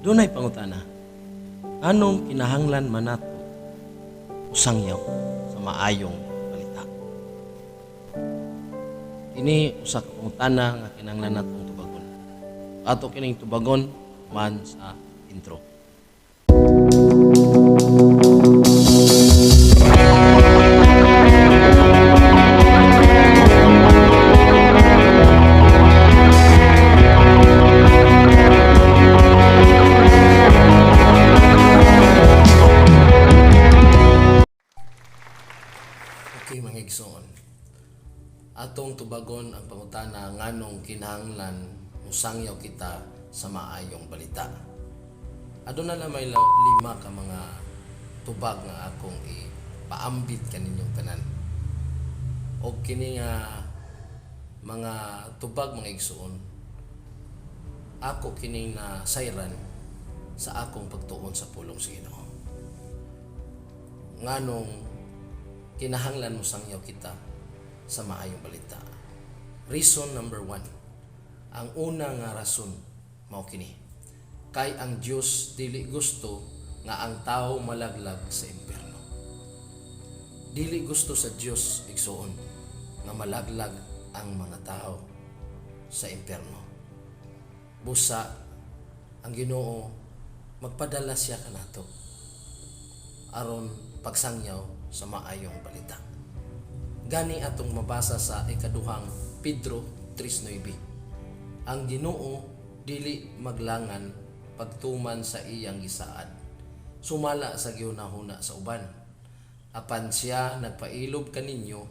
Dunay pangutana. Anong kinahanglan man nato usangyaw sa maayong balita? Kini usa ka pangutana nga kinahanglan natong tubagon. Ato kining tubagon man sa intro. Okay, mga igsoon. Atong tubagon ang pangutana nganong kinahanglan musangyaw kita sa maayong balita. Aduna na may lima ka mga tubag nga akong ipaambit kaninyong tanan. O kini nga mga tubag mga igsoon, ako kini na sayran sa akong pagtuon sa pulong sa Ginoo. Nganong kinahanglan mo sangyaw kita sa maayong balita. Reason number 1. Ang una nga rason mao kini. Kay ang Dios dili gusto nga ang tao malaglag sa impierno. Dili gusto sa Dios igsoon nga malaglag ang mga tao sa impierno. Busa ang Ginoo magpadala siya kanato aron pagsangyaw sa maayong balita. Gani atong mabasa sa ikaduhang Pedro 3:9. Ang Ginoo dili maglangan pagtuman sa iyang gisaad. Sumala sa gihunahuna sa uban. Apan siya nagpailob kaninyo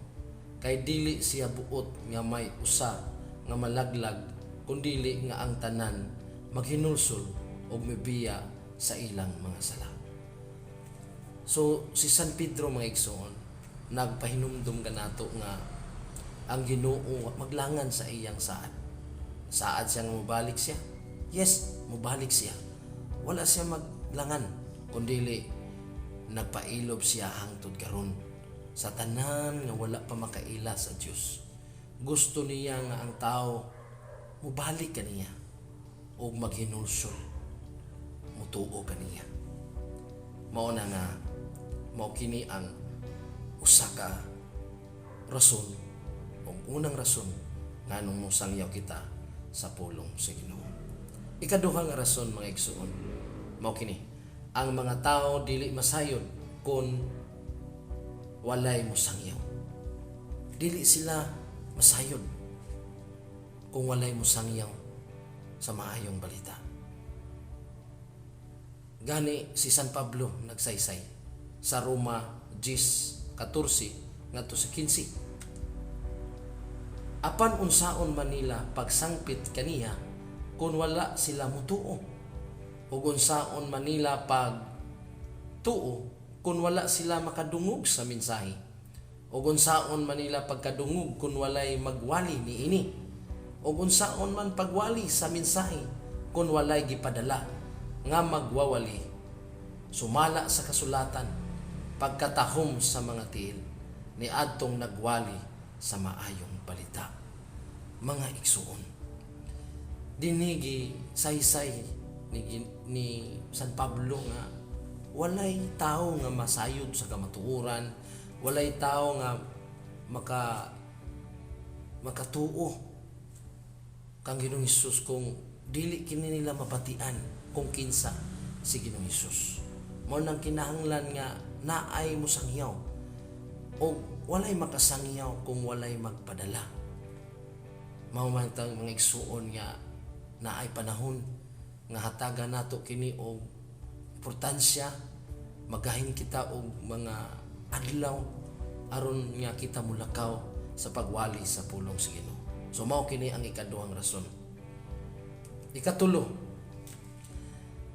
kay dili siya buot nga may usa nga malaglag kundili nga ang tanan maghinulsol og mibiya sa ilang mga sala. So, si San Pedro mga igsoon, nagpahinumdum kanato nga ang Ginoo maglangan sa iyang saad. Saad siya nga mubalik siya? Yes, mubalik siya. Wala siya maglangan, kundili nagpailob siya hangtod karon sa tanan nga wala pa makaila sa Dios. Gusto niya nga ang tao mubalik kaniya o maghinulsol, mutuo kaniya. Mao na nga mao kini ang usa ka rason o unang rason nganong mosangyaw kita sa pulong sa Ginoo. Ikaduha nga rason mga igsoon mao kini. Ang mga tao dili masayod kun walay mosangyaw. Dili sila masayod kung walay mosangyaw sa maayong balita. Gani si San Pablo nagsaysay sa Roma 10:14 ngadto sa 15. Apan unsaon man nila pagsangpit kaniya kung wala sila mutuo, ug unsaon man nila pagtuo kung wala sila makadungog sa mensahe, ug unsaon man nila pagkadungog kung walay magwali niini, ug unsaon man pagwali sa mensahe kung walay gipadala nga magwawali. Sumala sa kasulatan pagkatahom sa mga tiil ni adtong nagwali sa maayong balita. Mga igsoon, dinigi saysay ni San Pablo nga walay tao nga masayod sa kamatuoran, walay tao nga makatuo kang Ginoong Hesus kung dili kini nila mabatian kung kinsa si Ginoong Hesus. Mao nang kinahanglan nga naay mosangyaw o walay makasangyaw kung walay magpadala. Mao man tang mga igsuon nga naay panahon nga hatagan nato kini og importansya, magahin kita og mga adlaw aron nga kita mulakaw sa pagwali sa pulong sa Ginoo. So mao kini ang ikaduhang rason. Ikatulo,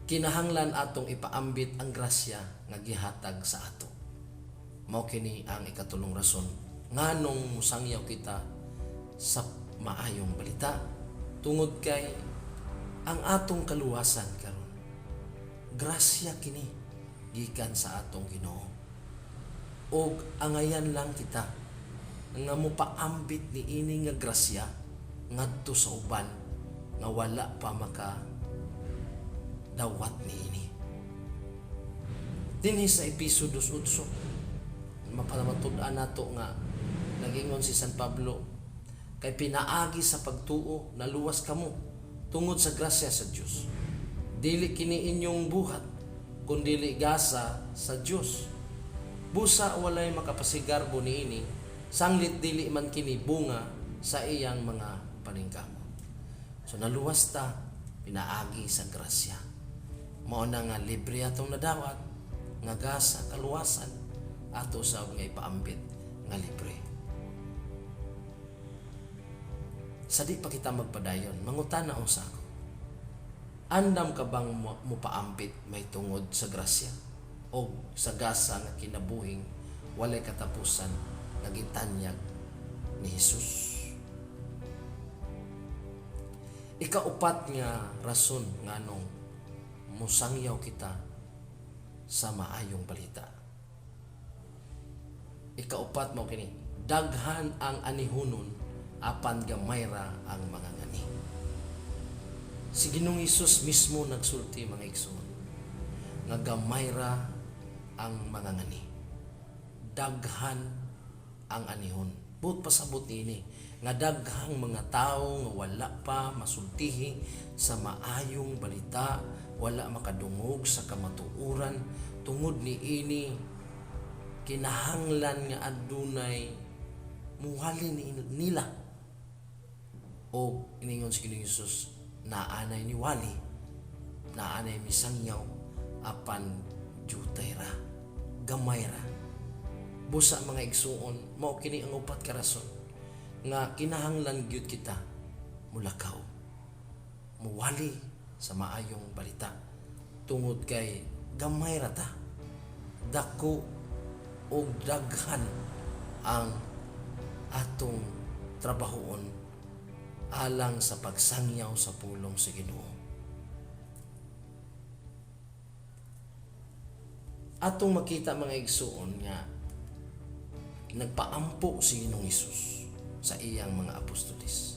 kinahanglan atong ipaambit ang grasya nga gihatag sa ato. Mao kini ang ikatulong rason nganong musangyaw kita sa maayong balita tungod kay ang atong kaluwasan karon grasya kini gikan sa atong Ginoo. Og angayan lang kita nga mopaambit ni ini nga grasya ngadto sa uban nga wala pa maka dawat niini. Dinhi sa Episodos 8, mapamatud-an nato nga nagingon si San Pablo, kay pinaagi sa pagtuo naluwas kamo tungod sa grasya sa Dios. Dili kini inyong buhat, kundi gasa sa Dios. Busa walay makapasigarbo niini, sanglit dili man kini bunga sa iyang mga paningkamo. So naluwas ta pinaagi sa grasya. Mao na nga libre atong nadawat nga gasa kaluwasan ato sa nga ipaambit nga libre. Sa di pa kita magpadayon, mangutana usa ako. Andam ka bang mupaampit may tungod sa grasya o sa gasa nga kinabuhing walay katapusan nagitanyag ni Hesus? Ikaupat nga rason nganong musangyaw kita sa maayong balita. Ikaupat mo kini, daghan ang anihunon apan gamayra ang mga ngani. Si Ginoong Hesus mismo nagsulti mga igsoon nga gamayra ang mga ngani. Daghan ang anihon. But pasabot ini nga daghang mga tao nga wala pa masultihi sa maayong balita, wala makadungog sa kamatuuran tungod ni ini kinahanglan nga adunay muhali nila. O iningon si Ginoong Hesus, naanay ni wali, naanay misangyaw, apan jutay ra, gamay ra. Busa mga igsuon, mao kini ang upat ka rason nga kinahanglan gyud kita mulakaw, muwali sa maayong balita tungod kay gamay ra ta, dako og daghan ang atong trabahoon alang sa pagsangyaw sa pulong sa Ginoo. Atong makita mga igsuon nga nagpaampo si Ginoong Hesus sa iyang mga apostoles.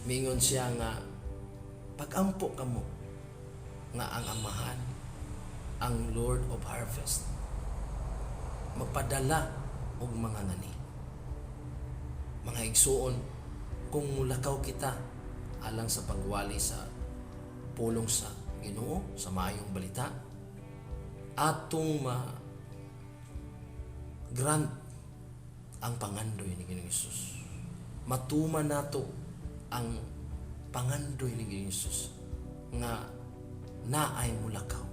Mingon siya nga pagampo kamo nga ang Amahan, ang Lord of Harvest, magpadala og mga ngani. Mga igsuon, kung mulakaw kita alang sa pagwali sa pulong sa Ginoo, sa maayong balita, atong grant ang pangandoy ni Ginoong Hesus. Matuman nato ang pangandoy ni Ginoong Hesus nga naay mulakaw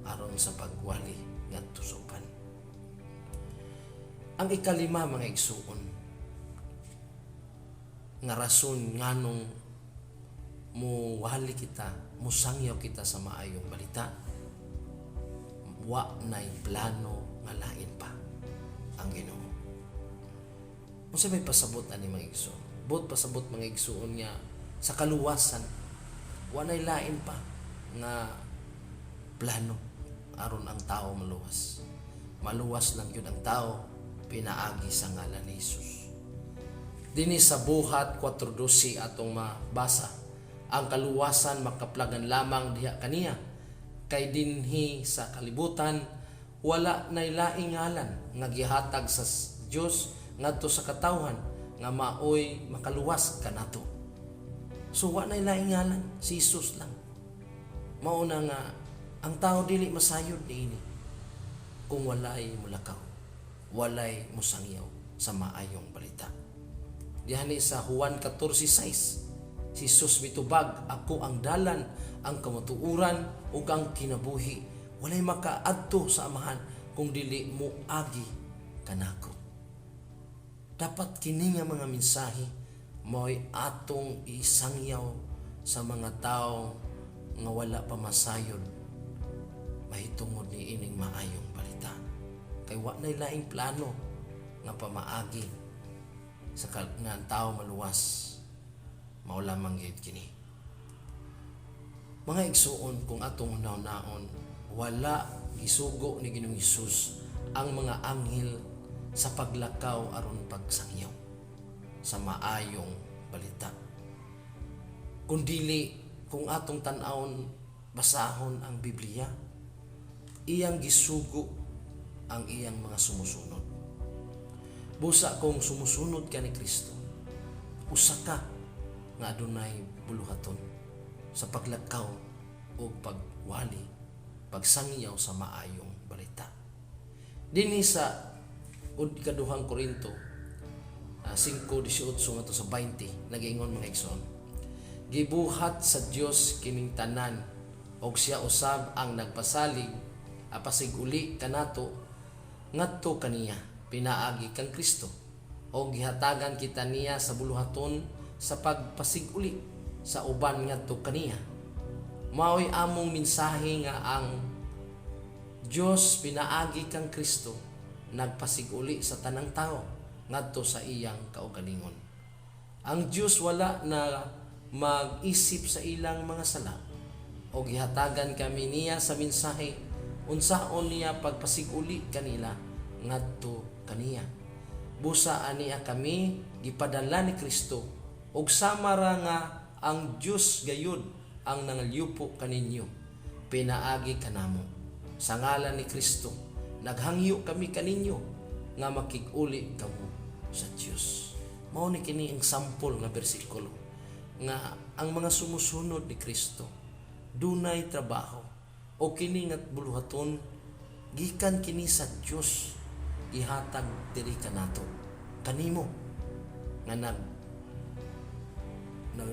aron sa pagwali nga tusupan. Ang ikalima mga igsuon nga rason nganong muwali kita, musangyaw kita sa maayong balita, wa nay plano nga lain pa ang Ginoo. Unsa may pasabot ani mga igsoon? Bot pasabot mga igsoon nga sa kaluwasan wa nay lain pa nga plano aron ang tao maluwas. Maluwas lang yun ang tao pinaagi sa ngalan ni Hesus. Dini sa buhat 4:12 atong mabasa, ang kaluwasan makaplagan lamang diha kaniya, kay dinhi sa kalibutan wala nay laing ngalan nga gihatag sa Dios ngadto sa katawhan nga maoy makaluwas kanato. So wa nay laing ngalan, si Hesus lang. Mao na nga ang tao dili masayod niini kung walay mulakaw, walay musangyaw sa maayong balita. Dihani sa Juan 14:6, si Jesus mitubag, ako ang dalan, ang kamatuuran ug ang kinabuhi. Walay makaadto sa Amahan kung dili mo agi kanako. Dapat kini nga mga mensahe mo'y atong isangyaw sa mga tao nga wala pa masayod mahitungod ni ining maayong balita. Kay wa nay laing plano nga pamaagi sa nga tao maluwas, mao lamang gyud kini. Mga igsuon, kung atong naon-naon, wala gisugo ni Ginoong Hesus ang mga anghel sa paglakaw aron pagsangyaw sa maayong balita. Kung dili, kung atong tan-awon basahon ang Biblia, iyang gisugo ang iyang mga sumusunod. Busa kung sumusunod ka ni Kristo, usa ka nga adunay buluhaton sa paglakaw o pagwali, pagsangyaw sa maayong balita. Dinhi sa ikaduhang Korinto 5:18 ngadto sa 20 nag-ingon mga igsoon, gibuhat sa Dios kining tanan og siya usab ang nagpasalig apasiguli kanato ngadto kaniya pinaagi kang Kristo o gihatagan kita niya sa buluhaton sa pagpasiguli sa uban ngadto kaniya. Mao'y among mensahe nga ang Dios pinaagi kang Kristo nagpasiguli sa tanang tao ngadto sa iyang kaugalingon. Ang Dios wala na mag-isip sa ilang mga sala o gihatagan kami niya sa mensahe unsaon niya pagpasiguli kanila ngadto kaniya. Busa aniya kami gipadala ni Kristo ug sama ra nga ang Dios gayud ang nangalyupo kaninyo pinaagi kanamo sa ngalan ni Kristo. Naghangyo kami kaninyo nga makig-uli kamo sa Dios. Mao ni kini ang sample nga bersikulo nga ang mga sumusunod ni Kristo dunay trabaho o kini nga buluhaton gikan kini sa Dios ihatag diri kanato kanimo nga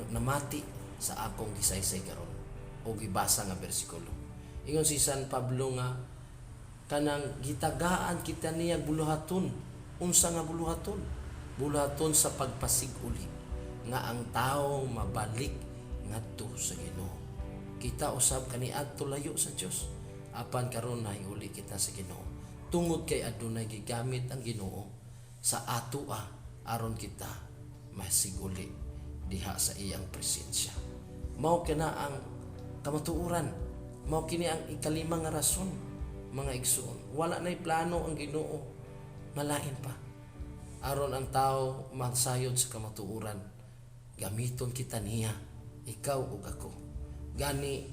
namati sa akong gisaysay karon o gibasa nga bersikulo. Ingon si San Pablo nga kanang gitagaan kita niya buluhaton. Unsa nga buluhaton? Buluhaton sa pagpasiguli nga ang tao mabalik ngadto sa Ginoo. Kita usab kaniadto layo sa Dios apan karon nahiuli kita sa Ginoo. Tungod kay adunay gigamit ang Ginoo sa ato aron kita masiguli diha sa iyang presensya. Mao kana ang kamatuoran. Mao kini ang ikalima nga rason, mga igsoon. Wala nay plano ang Ginoo nga lain pa aron ang tao magsayod sa kamatuoran. Gamiton kita niya, ikaw ug ako. Gani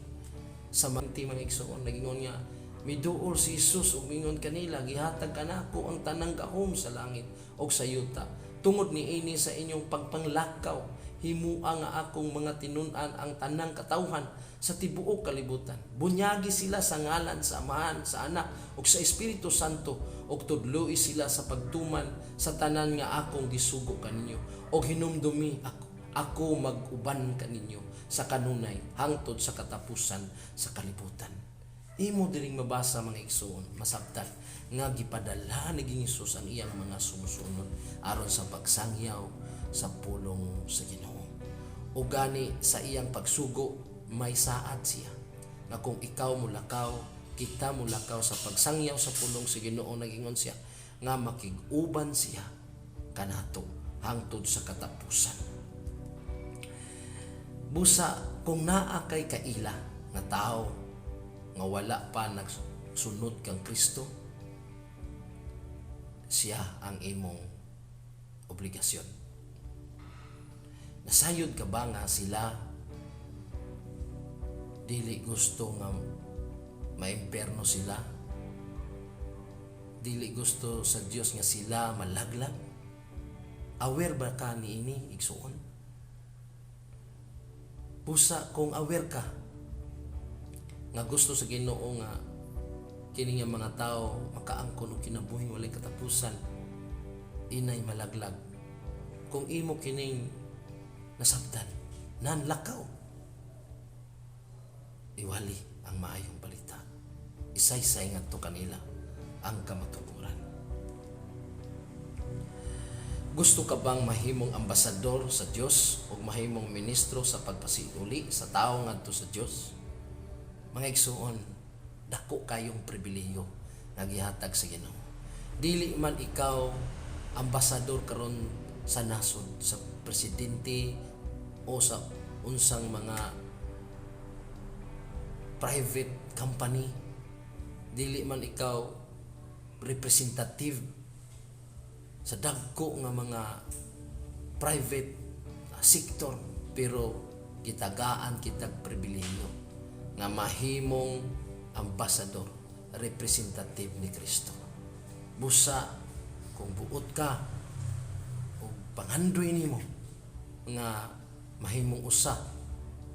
sa mga igsoon nagingon niya, miduol si Jesus ug mingon kanila, gihatag kanako ang tanang gahom sa langit ug sa yuta. Tungod niini sa inyong pagpanglakaw, himua nga akong mga tinun-an ang tanang katawhan sa tibuok kalibutan. Bunyagi sila sa ngalan sa Amahan, sa Anak ug sa Espiritu Santo ug tudloi sila sa pagtuman sa tanan nga akong gisugo kaninyo ug hinumdumi ako mag-uban kaninyo sa kanunay hangtod sa katapusan sa kalibutan. Imo diring mabasa mga igsoon, masabtan nga gipadala ni Hesus ang iyang mga sumusunod aron sa pagsangyaw sa pulong sa Ginoo. O gani sa iyang pagsugo may saad siya na kung ikaw mulakaw, kita mulakaw sa pagsangyaw sa pulong sa Ginoo, nagingon siya nga makig-uban siya kanato hangtod sa katapusan. Busa kung naa kay kaila nga tao nga wala pa nagsunod kang Kristo, siya ang imong obligasyon. Nasayod ka ba nga sila dili gusto nga maimperno sila? Dili gusto sa Dios nga sila malaglag? Aware ba ka niini igsuon? Busa kung aware ka nga gusto sa Ginoo nga kini nga mga tao makaangkon og kinabuhi walay katapusan, inay malaglag. Kung imo kining nasabtan, nanlakaw, iwali ang maayong balita. Isaysay ngadto kanila ang kamatuoran. Gusto ka bang mahimong ambasador sa Dios o mahimong ministro sa pagpasiguli sa tao ngadto sa Dios? Mga igsuon, dako kayong pribilehiyo nga gihatag sa Ginoo. Dili man ikaw ambasador karon sa nasod, sa presidente o sa unsang mga private company. Dili man ikaw representative sa dagko nga mga private sector, pero gitagaan kitag pribilehiyo nga mahimong ambasador, representative ni Kristo. Busa kung buot ka o pangandoy nimo nga mahimong usa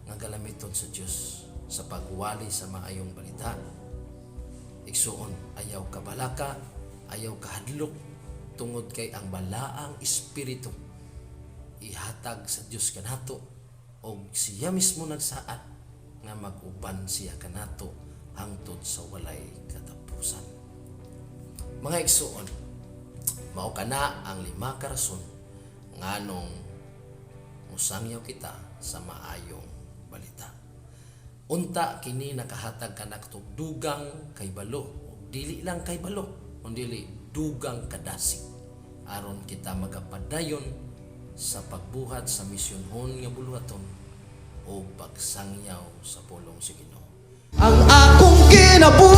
nga galamiton sa Dios sa pagwali sa maayong balita. Igsuon, ayaw ka balaka, ayaw ka hadlok, tungod kay ang balaang espiritu ihatag sa Dios kanato og siya mismo nagsaad nga mag-uban siya kanato hangtod sa walay katapusan. Mga igsuon, mao kana ang 5 ka rason nganong musangyaw kita sa maayong balita. Unta kini nakahatag kanak dugang kay balo, dili lang kay balo, kundi dugang kadasig aron kita magapadayon sa pagbuhat sa misyonhon nga buluhaton o pagsangyaw sa pulong sa Ginoo. Ang akong kinabuhi